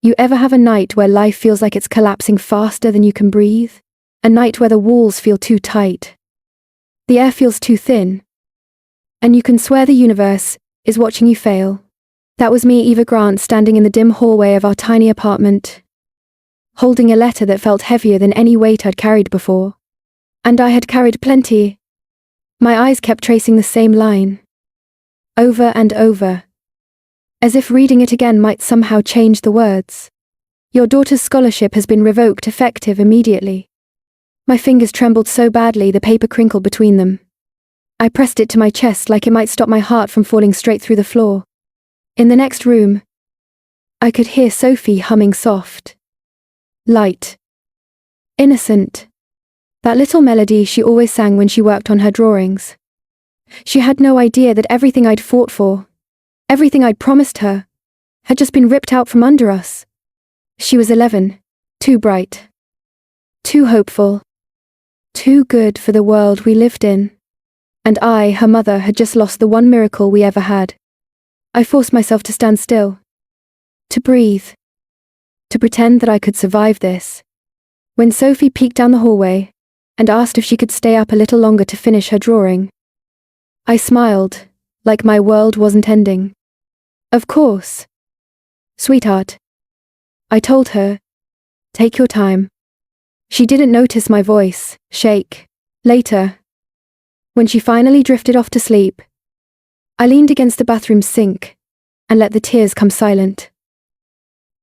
You ever have a night where life feels like it's collapsing faster than you can breathe? A night where the walls feel too tight. The air feels too thin. And you can swear the universe is watching you fail. That was me, Eva Grant, standing in the dim hallway of our tiny apartment, holding a letter that felt heavier than any weight I'd carried before. And I had carried plenty. My eyes kept tracing the same line, over and over, as if reading it again might somehow change the words. Your daughter's scholarship has been revoked, effective immediately. My fingers trembled so badly the paper crinkled between them. I pressed it to my chest like it might stop my heart from falling straight through the floor. In the next room, I could hear Sophie humming soft, light, innocent. That little melody she always sang when she worked on her drawings. She had no idea that everything I'd fought for, everything I'd promised her, had just been ripped out from under us. She was 11, too bright, too hopeful, too good for the world we lived in. And I, her mother, had just lost the one miracle we ever had. I forced myself to stand still, to breathe, to pretend that I could survive this. When Sophie peeked down the hallway and asked if she could stay up a little longer to finish her drawing, I smiled, like my world wasn't ending. Of course. Sweetheart. I told her, take your time. She didn't notice my voice shake. Later, when she finally drifted off to sleep, I leaned against the bathroom sink and let the tears come silent.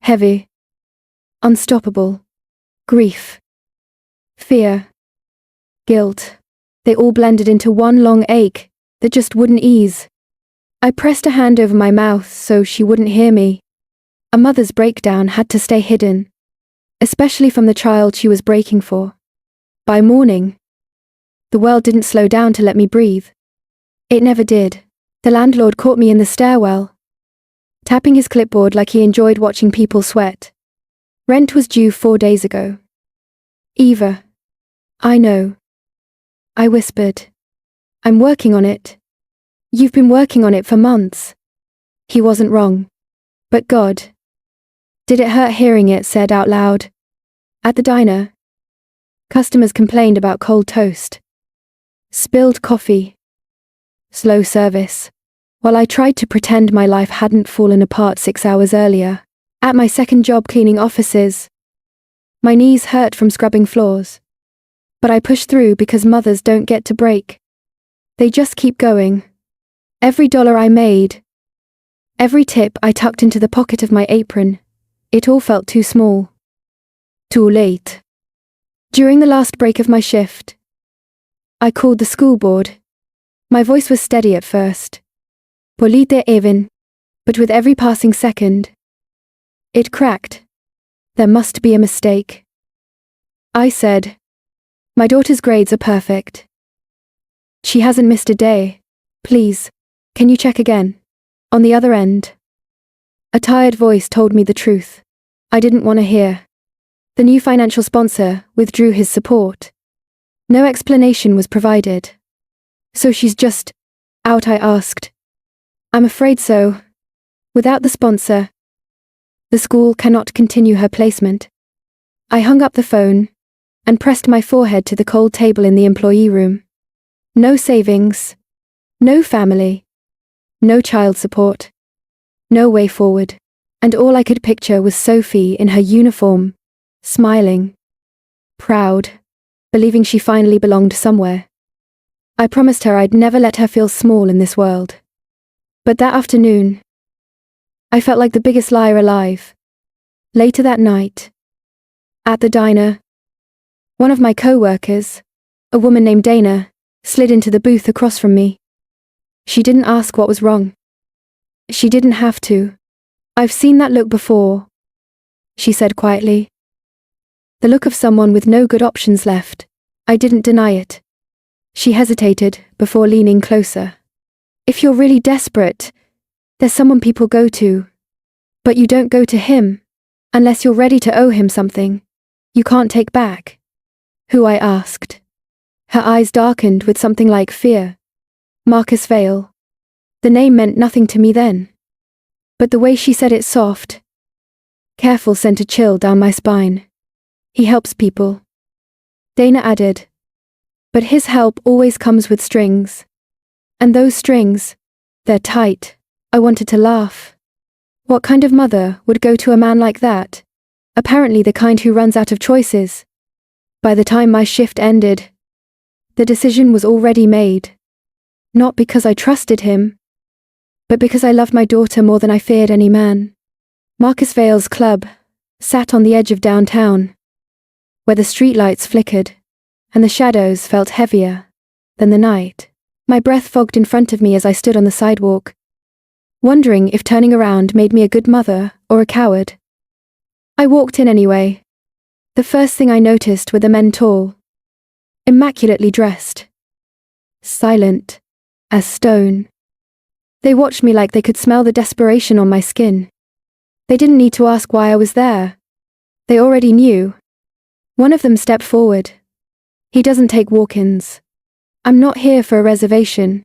Heavy, unstoppable, grief, fear, guilt, they all blended into one long ache that just wouldn't ease. I pressed a hand over my mouth so she wouldn't hear me. A mother's breakdown had to stay hidden, especially from the child she was breaking for. By morning, the world didn't slow down to let me breathe. It never did. The landlord caught me in the stairwell, tapping his clipboard like he enjoyed watching people sweat. Rent was due 4 days ago. Eva. I know. I whispered. I'm working on it. You've been working on it for months. He wasn't wrong. But God. Did it hurt hearing it said out loud? At the diner, customers complained about cold toast, spilled coffee, slow service, while I tried to pretend my life hadn't fallen apart 6 hours earlier. At my second job cleaning offices, my knees hurt from scrubbing floors. But I pushed through because mothers don't get to break. They just keep going. Every dollar I made, every tip I tucked into the pocket of my apron, it all felt too small. Too late. During the last break of my shift, I called the school board. My voice was steady at first. Polite even. But with every passing second, it cracked. There must be a mistake. I said, my daughter's grades are perfect. She hasn't missed a day. Please, can you check again? On the other end, a tired voice told me the truth I didn't want to hear. The new financial sponsor withdrew his support. No explanation was provided. So she's just out, I asked. I'm afraid so. Without the sponsor, the school cannot continue her placement. I hung up the phone and pressed my forehead to the cold table in the employee room. No savings, no family, no child support, no way forward. And all I could picture was Sophie in her uniform, smiling, proud, believing she finally belonged somewhere. I promised her I'd never let her feel small in this world. But that afternoon, I felt like the biggest liar alive. Later that night, at the diner, one of my co-workers, a woman named Dana, slid into the booth across from me. She didn't ask what was wrong. She didn't have to. I've seen that look before, she said quietly. The look of someone with no good options left. I didn't deny it. She hesitated before leaning closer. If you're really desperate, there's someone people go to. But you don't go to him, unless you're ready to owe him something you can't take back. Who? I asked. Her eyes darkened with something like fear. Marcus Vale. The name meant nothing to me then. But the way she said it soft, Careful sent a chill down my spine. He helps people. Dana added. But his help always comes with strings. And those strings, they're tight. I wanted to laugh. What kind of mother would go to a man like that? Apparently the kind who runs out of choices. By the time my shift ended, the decision was already made. Not because I trusted him, but because I loved my daughter more than I feared any man. Marcus Vale's club sat on the edge of downtown, where the streetlights flickered, and the shadows felt heavier than the night. My breath fogged in front of me as I stood on the sidewalk, wondering if turning around made me a good mother or a coward. I walked in anyway. The first thing I noticed were the men tall, immaculately dressed, silent as stone. They watched me like they could smell the desperation on my skin. They didn't need to ask why I was there. They already knew. One of them stepped forward. He doesn't take walk-ins. I'm not here for a reservation.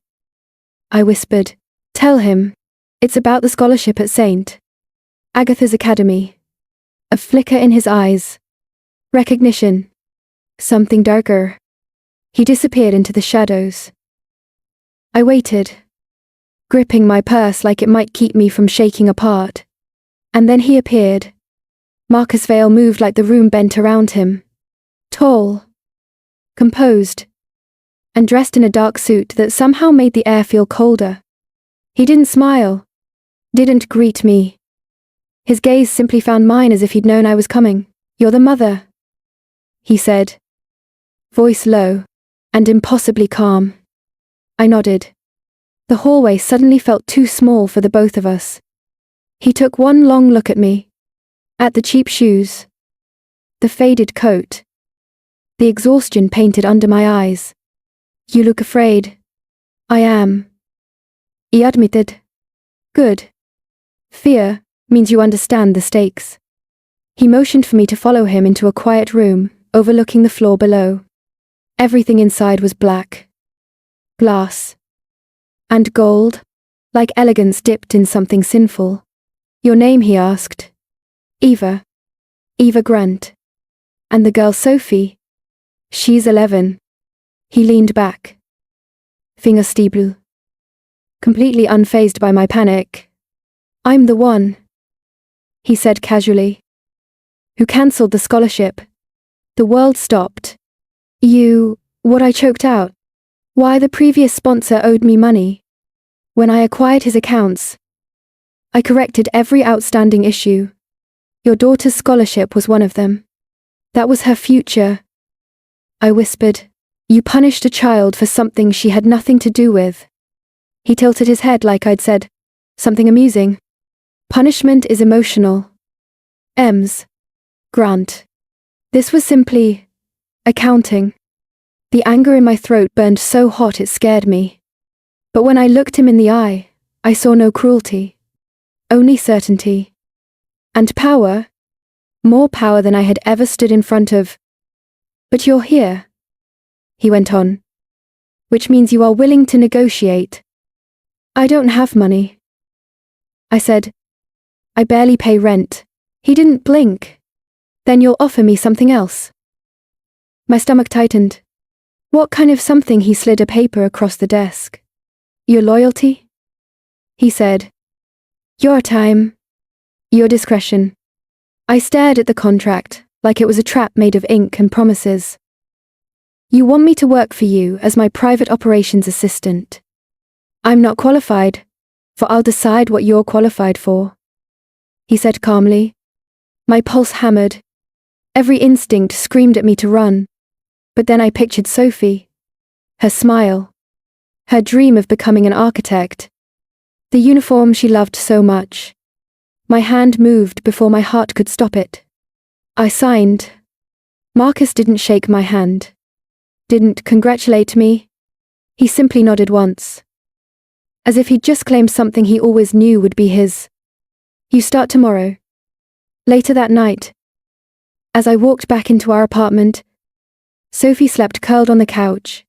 I whispered. Tell him. It's about the scholarship at St. Agatha's Academy. A flicker in his eyes. Recognition. Something darker. He disappeared into the shadows. I waited, gripping my purse like it might keep me from shaking apart. And then he appeared. Marcus Vale moved like the room bent around him. Tall, composed, and dressed in a dark suit that somehow made the air feel colder. He didn't smile, didn't greet me. His gaze simply found mine as if he'd known I was coming. You're the mother, he said, voice low and impossibly calm. I nodded. The hallway suddenly felt too small for the both of us. He took one long look at me, at the cheap shoes, the faded coat, the exhaustion painted under my eyes. You look afraid. I am, he admitted. Good. Fear means you understand the stakes. He motioned for me to follow him into a quiet room overlooking the floor below. Everything inside was black, glass, and gold, like elegance dipped in something sinful. Your name, he asked. Eva. Eva Grant. And the girl Sophie? She's 11. He leaned back. Fingerstiebel. Completely unfazed by my panic. I'm the one, he said casually, who cancelled the scholarship. The world stopped. What I choked out. Why the previous sponsor owed me money. When I acquired his accounts, I corrected every outstanding issue. Your daughter's scholarship was one of them. That was her future. I whispered. You punished a child for something she had nothing to do with. He tilted his head like I'd said something amusing. Punishment is emotional. Ems. Grant. This was simply accounting. The anger in my throat burned so hot it scared me. But when I looked him in the eye, I saw no cruelty. Only certainty. And power. More power than I had ever stood in front of. But you're here, he went on. Which means you are willing to negotiate. I don't have money, I said. I barely pay rent. He didn't blink. Then you'll offer me something else. My stomach tightened. What kind of something? He slid a paper across the desk. Your loyalty? He said. Your time. Your discretion. I stared at the contract, like it was a trap made of ink and promises. You want me to work for you as my private operations assistant. I'm not qualified, for I'll decide what you're qualified for, he said calmly. My pulse hammered. Every instinct screamed at me to run. But then I pictured Sophie. Her smile. Her dream of becoming an architect. The uniform she loved so much. My hand moved before my heart could stop it. I signed. Marcus didn't shake my hand. Didn't congratulate me. He simply nodded once. As if he'd just claimed something he always knew would be his. You start tomorrow. Later that night, as I walked back into our apartment, Sophie slept curled on the couch,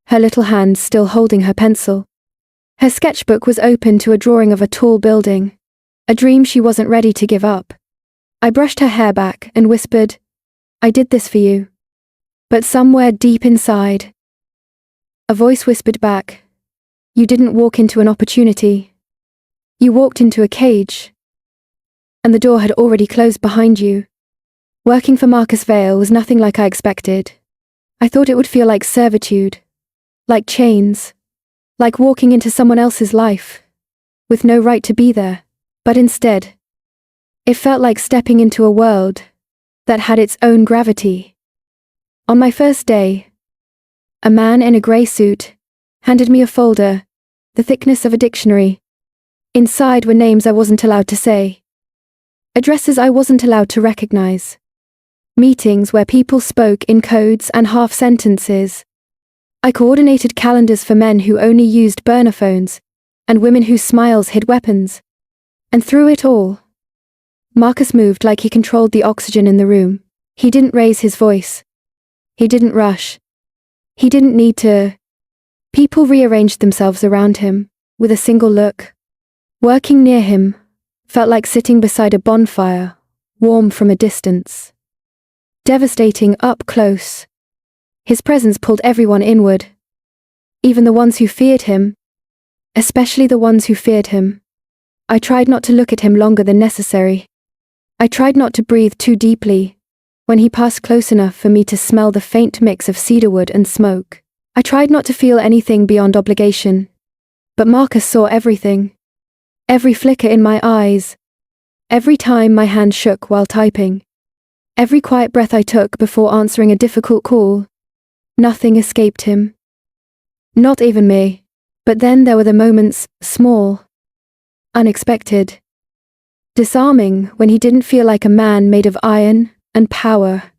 her little hands still holding her pencil. Her sketchbook was open to a drawing of a tall building, a dream she wasn't ready to give up. I brushed her hair back and whispered, "I did this for you." But somewhere deep inside, a voice whispered back, "You didn't walk into an opportunity. You walked into a cage." And the door had already closed behind you. Working for Marcus Vale was nothing like I expected. I thought it would feel like servitude, like chains, like walking into someone else's life, with no right to be there. But instead, it felt like stepping into a world that had its own gravity. On my first day, a man in a grey suit handed me a folder, the thickness of a dictionary. Inside were names I wasn't allowed to say, addresses I wasn't allowed to recognize, meetings where people spoke in codes and half sentences. I coordinated calendars for men who only used burner phones and women whose smiles hid weapons. And through it all, Marcus moved like he controlled the oxygen in the room. He didn't raise his voice. He didn't rush. He didn't need to. People rearranged themselves around him with a single look. Working near him felt like sitting beside a bonfire, warm from a distance. Devastating up close. His presence pulled everyone inward. Even the ones who feared him. Especially the ones who feared him. I tried not to look at him longer than necessary. I tried not to breathe too deeply when he passed close enough for me to smell the faint mix of cedarwood and smoke. I tried not to feel anything beyond obligation. But Marcus saw everything. Every flicker in my eyes. Every time my hand shook while typing. Every quiet breath I took before answering a difficult call. Nothing escaped him. Not even me. But then there were the moments, small, unexpected, disarming, when he didn't feel like a man made of iron and power.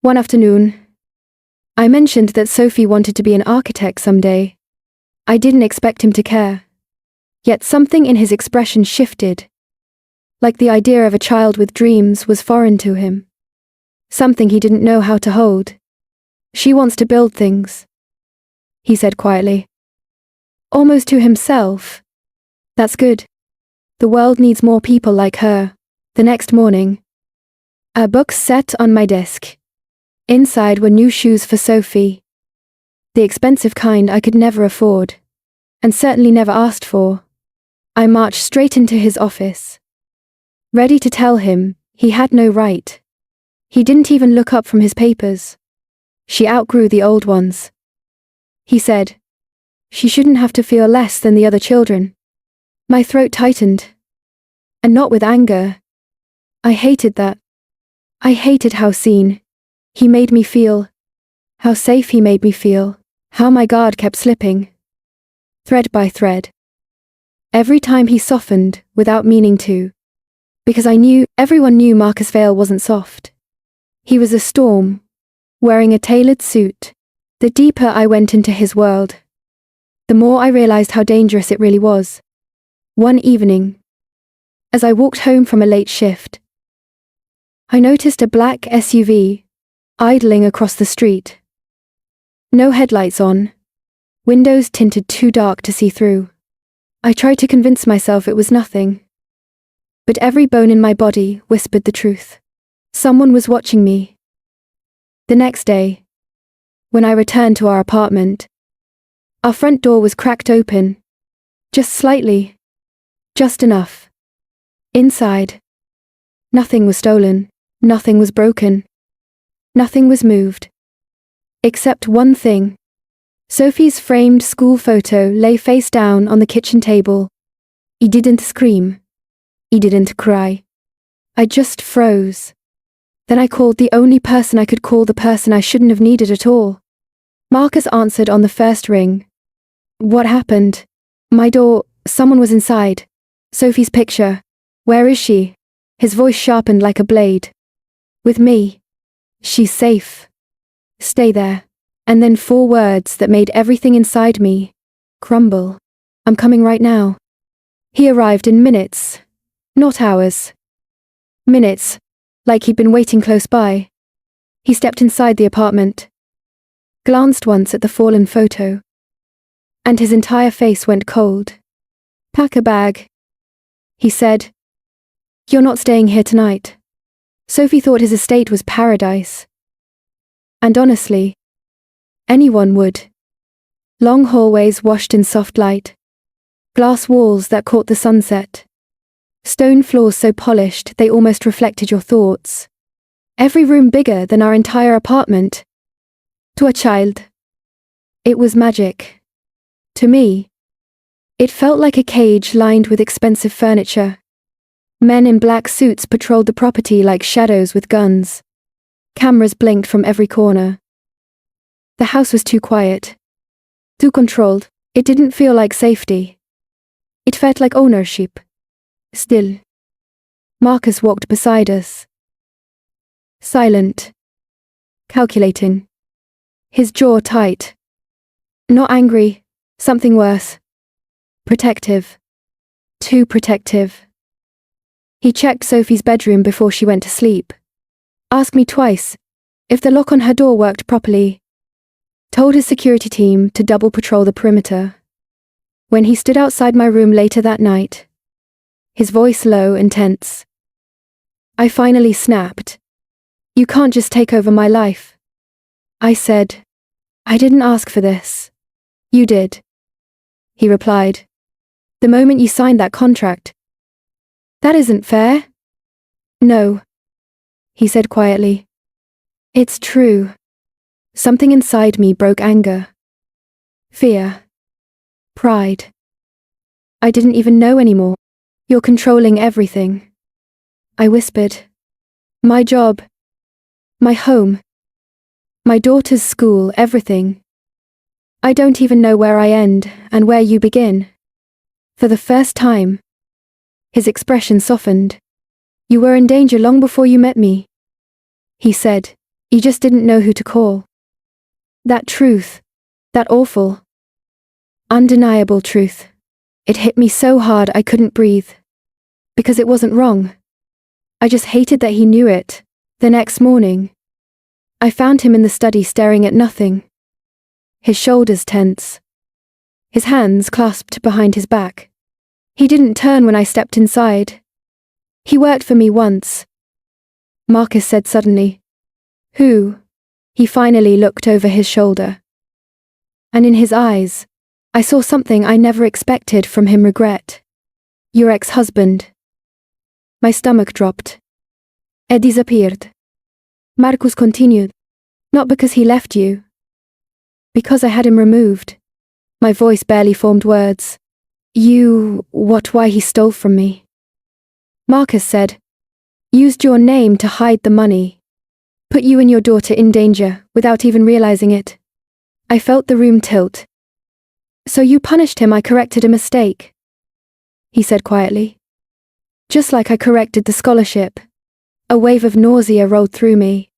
One afternoon, I mentioned that Sophie wanted to be an architect someday. I didn't expect him to care. Yet something in his expression shifted, like the idea of a child with dreams was foreign to him. Something he didn't know how to hold. "She wants to build things," he said quietly. Almost to himself. "That's good. The world needs more people like her." The next morning, a box sat on my desk. Inside were new shoes for Sophie. The expensive kind I could never afford, and certainly never asked for. I marched straight into his office, ready to tell him he had no right. He didn't even look up from his papers. "She outgrew the old ones," he said. "She shouldn't have to feel less than the other children." My throat tightened. And not with anger. I hated that. I hated how seen he made me feel. How safe he made me feel. How my guard kept slipping. Thread by thread. Every time he softened without meaning to. Because everyone knew Marcus Vale wasn't soft. He was a storm, wearing a tailored suit. The deeper I went into his world, the more I realized how dangerous it really was. One evening, as I walked home from a late shift, I noticed a black SUV idling across the street. No headlights on, windows tinted too dark to see through. I tried to convince myself it was nothing. But every bone in my body whispered the truth. Someone was watching me. The next day, when I returned to our apartment, our front door was cracked open. Just slightly. Just enough. Inside, nothing was stolen. Nothing was broken. Nothing was moved. Except one thing. Sophie's framed school photo lay face down on the kitchen table. He didn't scream. He didn't cry. I just froze. Then I called the only person I could call, the person I shouldn't have needed at all. Marcus answered on the first ring. "What happened?" "My door, someone was inside. Sophie's picture. Where is she?" His voice sharpened like a blade. "With me. She's safe. Stay there." And then 4 words that made everything inside me crumble. "I'm coming right now." He arrived in minutes, not hours. Minutes, like he'd been waiting close by. He stepped inside the apartment, glanced once at the fallen photo, and his entire face went cold. "Pack a bag," he said. "You're not staying here tonight." Sophie thought his estate was paradise. And honestly, anyone would. Long hallways washed in soft light. Glass walls that caught the sunset. Stone floors so polished they almost reflected your thoughts. Every room bigger than our entire apartment. To a child, it was magic. To me, it felt like a cage lined with expensive furniture. Men in black suits patrolled the property like shadows with guns. Cameras blinked from every corner. The house was too quiet. Too controlled. It didn't feel like safety. It felt like ownership. Still. Marcus walked beside us. Silent. Calculating. His jaw tight. Not angry. Something worse. Protective. Too protective. He checked Sophie's bedroom before she went to sleep. Asked me twice if the lock on her door worked properly. Told his security team to double patrol the perimeter. When he stood outside my room later that night, his voice low and tense, I finally snapped. You can't just take over my life. I said, I didn't ask for this. You did. He replied, the moment you signed that contract. That isn't fair. No. He said quietly. It's true. Something inside me broke anger. Fear. Pride. I didn't even know anymore. You're controlling everything. I whispered. My job. My home. My daughter's school, everything. I don't even know where I end and where you begin. For the first time. His expression softened. You were in danger long before you met me. He said, you just didn't know who to call. That truth, that awful, undeniable truth, it hit me so hard I couldn't breathe. Because it wasn't wrong. I just hated that he knew it. The next morning, I found him in the study staring at nothing. His shoulders tense. His hands clasped behind his back. He didn't turn when I stepped inside. He worked for me once. Marcus said suddenly. Who? He finally looked over his shoulder. And in his eyes, I saw something I never expected from him: regret. Your ex-husband. My stomach dropped. He disappeared. Marcus continued. Not because he left you. Because I had him removed. My voice barely formed words. Why he stole from me. Marcus said. Used your name to hide the money. Put you and your daughter in danger without even realizing it. I felt the room tilt. So you punished him. I corrected a mistake. He said quietly. Just like I corrected the scholarship. A wave of nausea rolled through me.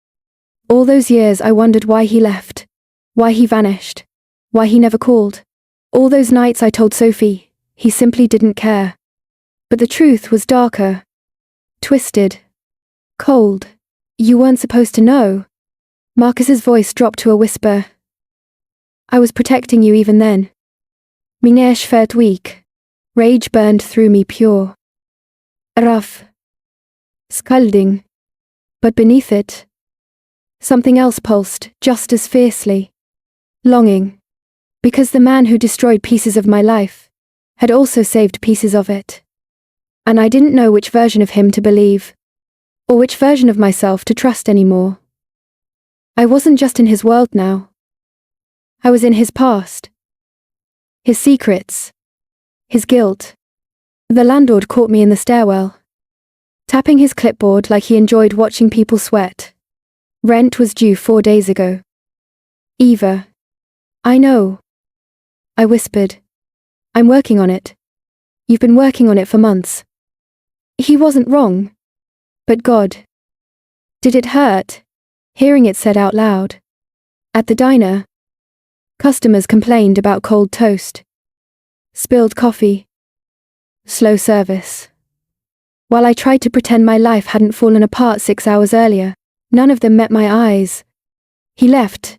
All those years I wondered why he left. Why he vanished. Why he never called. All those nights I told Sophie, he simply didn't care. But the truth was darker. Twisted. Cold. You weren't supposed to know. Marcus's voice dropped to a whisper. I was protecting you even then. Minesh felt weak. Rage burned through me pure. Rough. Scalding. But beneath it, something else pulsed just as fiercely. Longing. Because the man who destroyed pieces of my life had also saved pieces of it. And I didn't know which version of him to believe. Or which version of myself to trust anymore. I wasn't just in his world now. I was in his past. His secrets. His guilt. The landlord caught me in the stairwell, tapping his clipboard like he enjoyed watching people sweat. Rent was due 4 days ago. Eva. I know. I whispered. I'm working on it. You've been working on it for months. He wasn't wrong. But God. Did it hurt? Hearing it said out loud. At the diner, customers complained about cold toast. Spilled coffee. Slow service. While I tried to pretend my life hadn't fallen apart 6 hours earlier, none of them met my eyes. He left.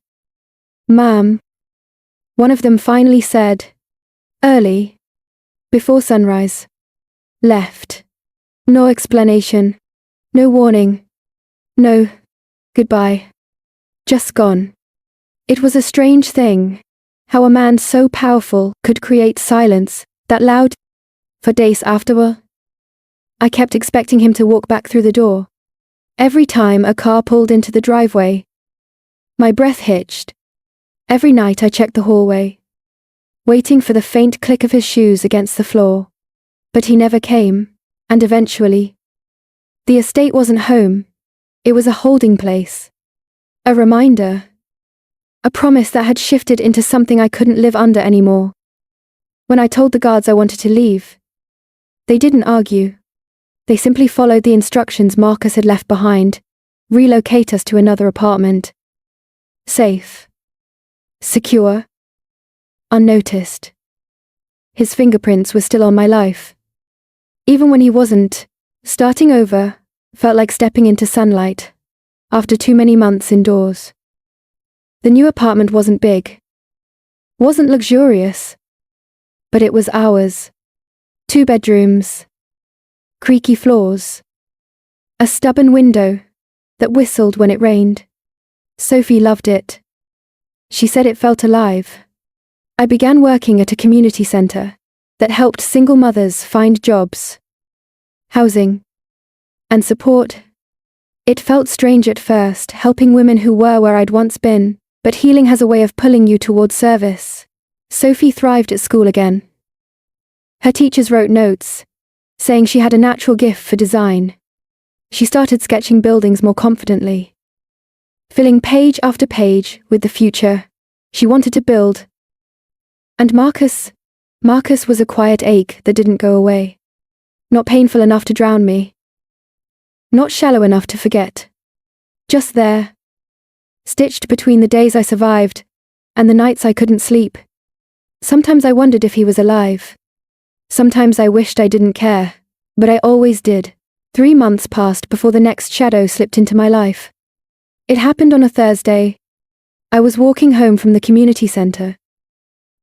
Ma'am. One of them finally said. Early. Before sunrise. Left. No explanation. No warning. No. Goodbye. Just gone. It was a strange thing, how a man so powerful could create silence that loud. For days afterward, I kept expecting him to walk back through the door. Every time a car pulled into the driveway, my breath hitched. Every night I checked the hallway, waiting for the faint click of his shoes against the floor. But he never came, and eventually, the estate wasn't home. It was a holding place. A reminder. A promise that had shifted into something I couldn't live under anymore. When I told the guards I wanted to leave, they didn't argue. They simply followed the instructions Marcus had left behind. Relocate us to another apartment. Safe. Secure. Unnoticed. His fingerprints were still on my life. Even when he wasn't, starting over felt like stepping into sunlight after too many months indoors. The new apartment wasn't big, wasn't luxurious, but it was ours. 2 bedrooms, creaky floors, a stubborn window that whistled when it rained. Sophie loved it. She said it felt alive. I began working at a community center that helped single mothers find jobs, housing, and support. It felt strange at first, helping women who were where I'd once been, but healing has a way of pulling you towards service. Sophie thrived at school again. Her teachers wrote notes, saying she had a natural gift for design. She started sketching buildings more confidently, filling page after page with the future she wanted to build. And Marcus was a quiet ache that didn't go away. Not painful enough to drown me. Not shallow enough to forget. Just there. Stitched between the days I survived and the nights I couldn't sleep. Sometimes I wondered if he was alive. Sometimes I wished I didn't care, but I always did. 3 months passed before the next shadow slipped into my life. It happened on a Thursday. I was walking home from the community center.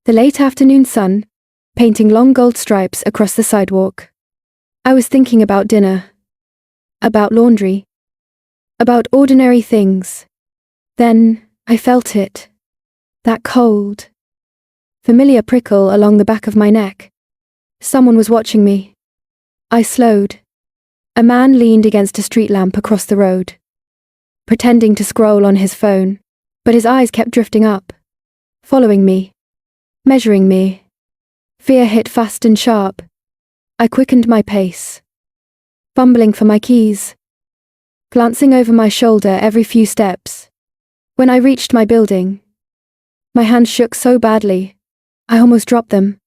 The late afternoon sun, painting long gold stripes across the sidewalk. I was thinking about dinner. About laundry. About ordinary things. Then, I felt it. That cold, familiar prickle along the back of my neck. Someone was watching me. I slowed. A man leaned against a street lamp across the road, pretending to scroll on his phone, but his eyes kept drifting up, following me, measuring me. Fear hit fast and sharp. I quickened my pace, fumbling for my keys, glancing over my shoulder every few steps. When I reached my building, my hands shook so badly, I almost dropped them.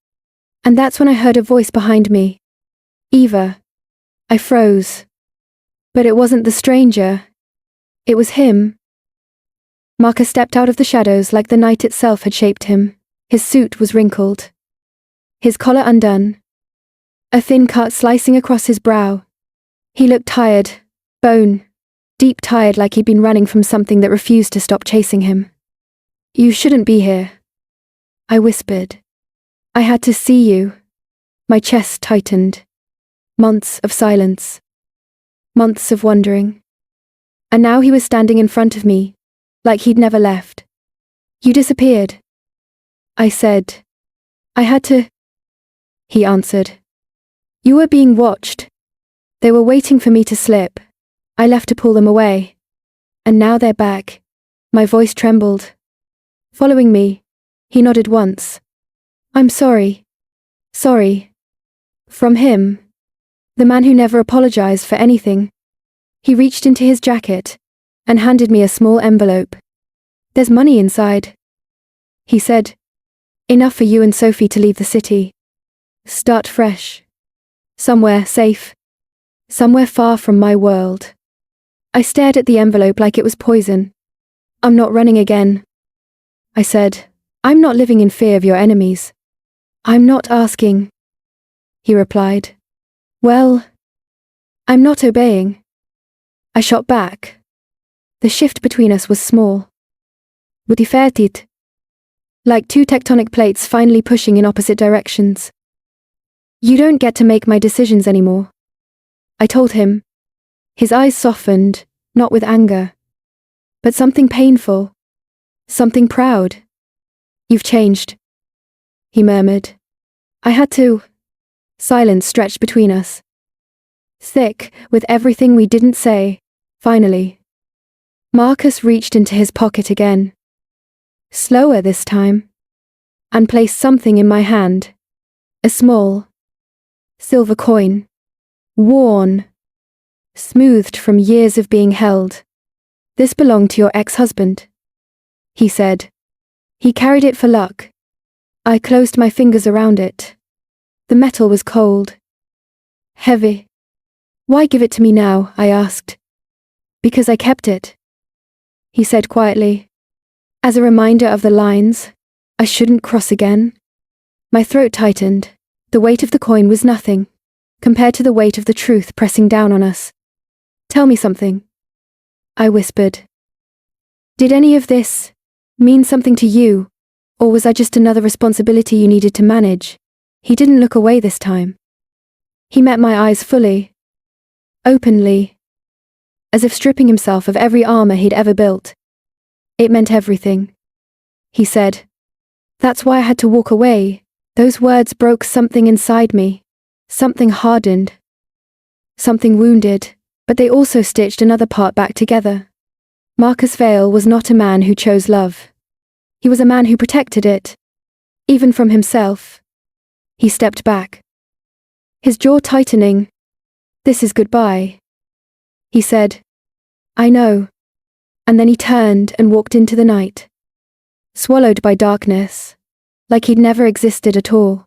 And that's when I heard a voice behind me. Eva. I froze. But it wasn't the stranger. It was him. Marcus stepped out of the shadows like the night itself had shaped him. His suit was wrinkled, his collar undone, a thin cut slicing across his brow. He looked tired, deep tired, like he'd been running from something that refused to stop chasing him. You shouldn't be here, I whispered. I had to see you. My chest tightened. Months of silence. Months of wondering. And now he was standing in front of me, like he'd never left. You disappeared, I said. I had to. He answered. You were being watched. They were waiting for me to slip. I left to pull them away. And now they're back. My voice trembled. Following me, he nodded once. I'm sorry. Sorry. From him. The man who never apologized for anything. He reached into his jacket and handed me a small envelope. There's money inside, he said. Enough for you and Sophie to leave the city. Start fresh. Somewhere safe. Somewhere far from my world. I stared at the envelope like it was poison. I'm not running again, I said. I'm not living in fear of your enemies. I'm not asking, he replied. Well, I'm not obeying. I shot back. The shift between us was small. But he felt it. Like 2 tectonic plates finally pushing in opposite directions. You don't get to make my decisions anymore, I told him. His eyes softened, not with anger, but something painful, something proud. You've changed, he murmured. I had to. Silence stretched between us. Thick, with everything we didn't say. Finally, Marcus reached into his pocket again. Slower this time. And placed something in my hand. A small silver coin. Worn. Smoothed from years of being held. This belonged to your ex-husband, he said. He carried it for luck. I closed my fingers around it. The metal was cold. Heavy. Why give it to me now? I asked. Because I kept it, he said quietly. As a reminder of the lines I shouldn't cross again. My throat tightened. The weight of the coin was nothing, compared to the weight of the truth pressing down on us. Tell me something, I whispered. Did any of this mean something to you, or was I just another responsibility you needed to manage? He didn't look away this time. He met my eyes fully, openly, as if stripping himself of every armor he'd ever built. It meant everything, he said. That's why I had to walk away. Those words broke something inside me, something hardened, something wounded, but they also stitched another part back together. Marcus Vale was not a man who chose love. He was a man who protected it, even from himself. He stepped back, his jaw tightening. This is goodbye, he said. I know. And then he turned and walked into the night, swallowed by darkness, like he'd never existed at all.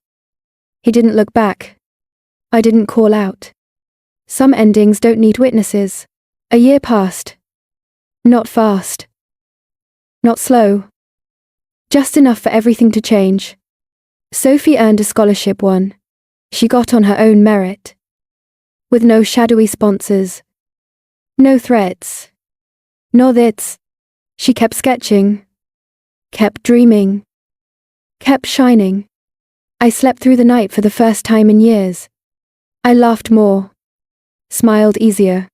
He didn't look back. I didn't call out. Some endings don't need witnesses. A year passed. Not fast. Not slow. Just enough for everything to change. Sophie earned a scholarship one. She got on her own merit. With no shadowy sponsors. No threats. No thits. She kept sketching. Kept dreaming. Kept shining. I slept through the night for the first time in years. I laughed more. Smiled easier.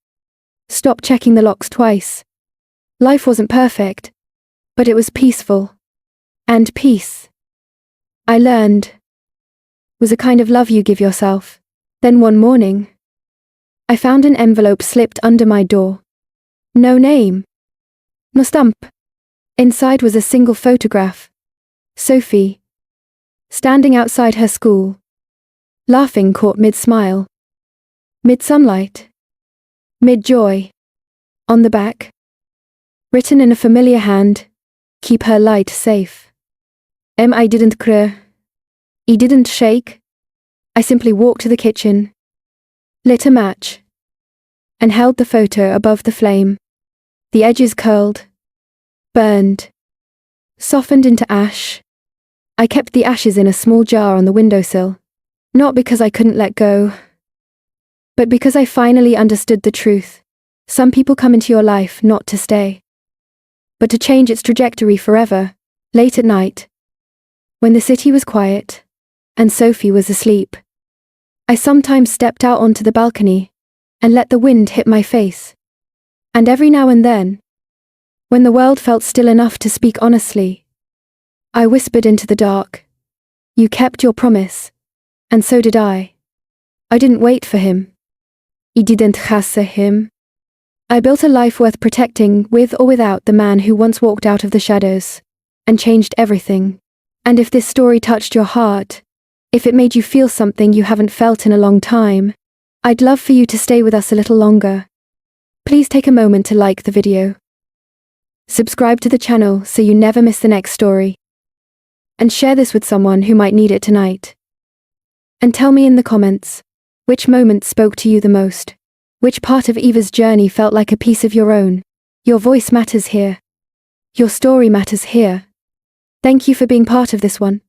Stopped checking the locks twice. Life wasn't perfect, but it was peaceful. And peace, I learned, was a kind of love you give yourself. Then one morning, I found an envelope slipped under my door. No name. No stamp. Inside was a single photograph. Sophie, standing outside her school, laughing caught mid-smile, mid-sunlight, mid-joy. On the back, written in a familiar hand, keep her light safe. I didn't cry. I didn't shake. I simply walked to the kitchen, lit a match, and held the photo above the flame. The edges curled, burned, softened into ash. I kept the ashes in a small jar on the windowsill, not because I couldn't let go, but because I finally understood the truth. Some people come into your life not to stay, but to change its trajectory forever. Late at night, when the city was quiet, and Sophie was asleep, I sometimes stepped out onto the balcony, and let the wind hit my face. And every now and then, when the world felt still enough to speak honestly, I whispered into the dark, you kept your promise, and so did I. I didn't wait for him. I didn't chase him. I built a life worth protecting with or without the man who once walked out of the shadows, and changed everything. And if this story touched your heart, if it made you feel something you haven't felt in a long time, I'd love for you to stay with us a little longer. Please take a moment to like the video. Subscribe to the channel so you never miss the next story. And share this with someone who might need it tonight. And tell me in the comments, which moment spoke to you the most? Which part of Eva's journey felt like a piece of your own? Your voice matters here. Your story matters here. Thank you for being part of this one.